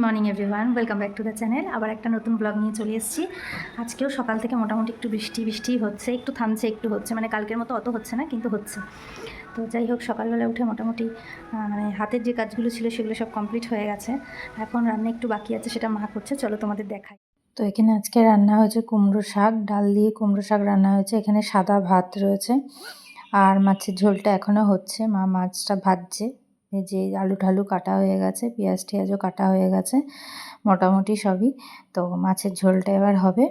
Morning everyone, welcome back to the channel. আবার একটা নতুন ব্লগ নিয়ে চলে এসেছি। আজকেও সকাল থেকে মোটামুটি একটু বৃষ্টি হচ্ছে, একটু থামছে, একটু হচ্ছে, মানে কালকের মতো অত হচ্ছে না, কিন্তু হচ্ছে। তো যাই হোক, সকালবেলা উঠে মোটামুটি মানে হাতের যে কাজগুলো ছিল সেগুলো সব কমপ্লিট হয়ে গেছে। এখন রান্না একটু বাকি আছে, সেটা মা করছে, চলো তোমাদের দেখাই। তো এখানে আজকে রান্না হয়েছে কুমড়ো শাক, ডাল দিয়ে কুমড়ো শাক রান্না হয়েছে। এখানে সাদা ভাত রয়েছে আর মাছের ঝোলটা এখনও হচ্ছে, মা মাছটা ভাজছে। এই যে আলু ঠালু কাটা হয়ে গেছে, পেঁয়াজ টিয়াজও কাটা হয়ে গেছে মোটামুটি সবই। তো মাছের ঝোলটা এবার হবে।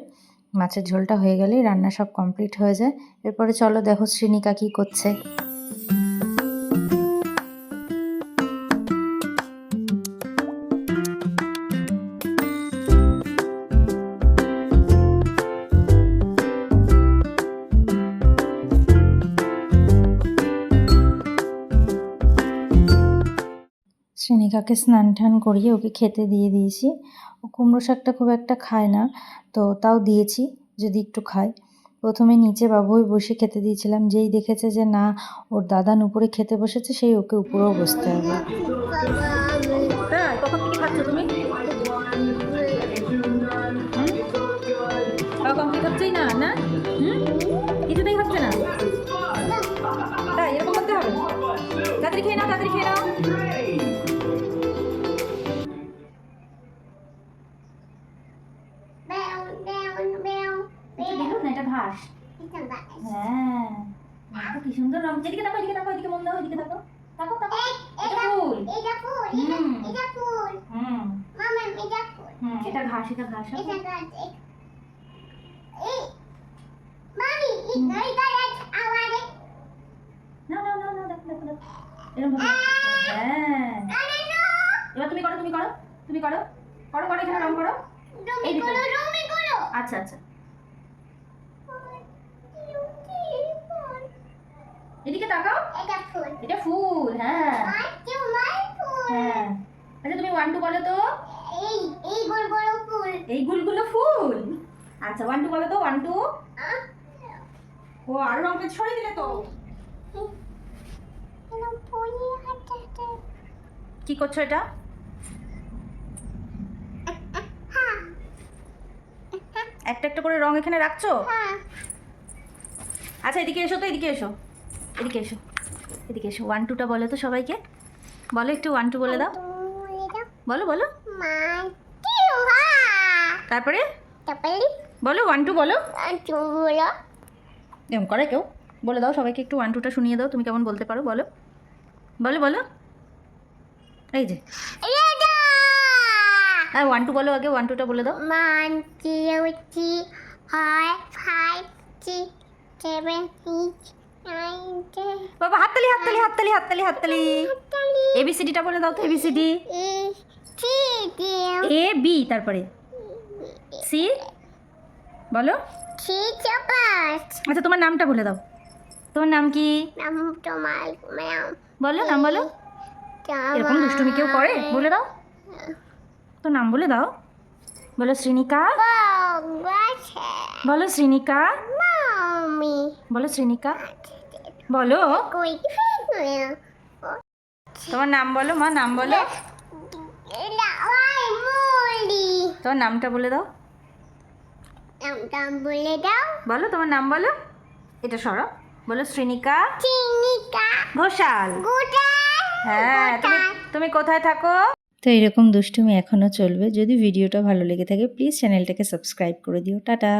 মাছের ঝোলটা হয়ে গেলেই রান্না সব কমপ্লিট হয়ে যায়। এরপরে চলো দেখো শ্রীনিকা কী করছে। শ্রীনিকাকে স্নান টান করিয়ে ওকে খেতে দিয়ে দিয়েছি। ও কুমড়ো শাকটা খুব একটা খায় না, তো তাও দিয়েছি যদি একটু খায়। প্রথমে নিচে বাবুই বসে খেতে দিয়েছিলাম, যেই দেখেছে যে না ওর দাদান উপরে খেতে বসেছে, সেই ওকে উপরেও বসতে হবে। কখন থেকে খাচ্ছ তুমি? কমপ্লিট হচ্ছেই না, না কিছুতেই হচ্ছে না, তাই এরকম করতে হবে। তাড়াতাড়ি খেয়ে নাও, তাড়াতাড়ি খেয়ে নাও। এটা ঘাস। হ্যাঁ, কি সুন্দর রং। এদিকে দেখো, এদিকে দেখো, এদিকে মন দাও, এদিকে দেখো, দেখো দেখো, এটা ফুল, এটা ফুল, এটা ফুল, মামা এটা ফুল, এটা ঘাস, এটা ঘাস, এটা ঘাস। এই মামি এই গাছ আওয়াজে না না না না, দেখো দেখো দেখো এরকম ভাবে। হ্যাঁ, এবার তুমি করো, তুমি করো, তুমি করো, করো করো, এখানে রং করো, এই করো, রং করো। আচ্ছা আচ্ছা, এদিকে তাকাও, এটা ফুল, এটা ফুল। হ্যাঁ হ্যাঁ, আচ্ছা তুমি 1 2 বলো তো। এই গোলগুলো ফুল, এই গোলগুলো ফুল। আচ্ছা 1 2 বলো তো, 1 2। ও আর রংটা ছড়িয়ে দিলে তো। কি করছো এটা? একটা একটা করে রং এখানে রাখছো? আচ্ছা এদিকে এসো তো, এদিকে এসো, এদিকে এসো, এদিকে এসো। 1 2টা বলো তো সবাইকে, বলো একটু 1 2 বলে দাও, বলো বলো। তারপরে বলো 1 2 বলো, এরকম করে কেউ বলে দাও সবাইকে, একটু 1 2টা শুনিয়ে দাও, তুমি কেমন বলতে পারো, বলো বলো বলো। এই যে আর 1 2 বলো, আগে 1 2টা বলে দাও। 1 2 3 4 5 6 7 8 9 10। বাবা হাততালি হাততালি হাততালি হাততালি হাততালি। এবিসিডিটা বলে দাও তো, এবিসিডি। এ বি, তারপরে সি বলো। আচ্ছা তোমার নামটা বলে দাও, তোমার নাম কি? বলো নাম বলো। এরকম দুষ্টুমি কেউ করে? বলে দাও তো, নাম বলে দাও। বলো শ্রীনিকা, বলো শ্রীনিকা, বলো শ্রীনিকা, বলো তোমার নাম বলো, মা নাম বলো, তোমার নামটা বলে দাও, বলো তোমার নাম বলো। এটা সরো, বলো শ্রীনিকা ঘোষাল। হ্যাঁ, তুমি কোথায় থাকো? তো এরকম দুষ্টুমি এখনও চলবে। যদি ভিডিওটা ভালো লেগে থাকে প্লিজ চ্যানেলটাকে সাবস্ক্রাইব করে দিও। টাটা।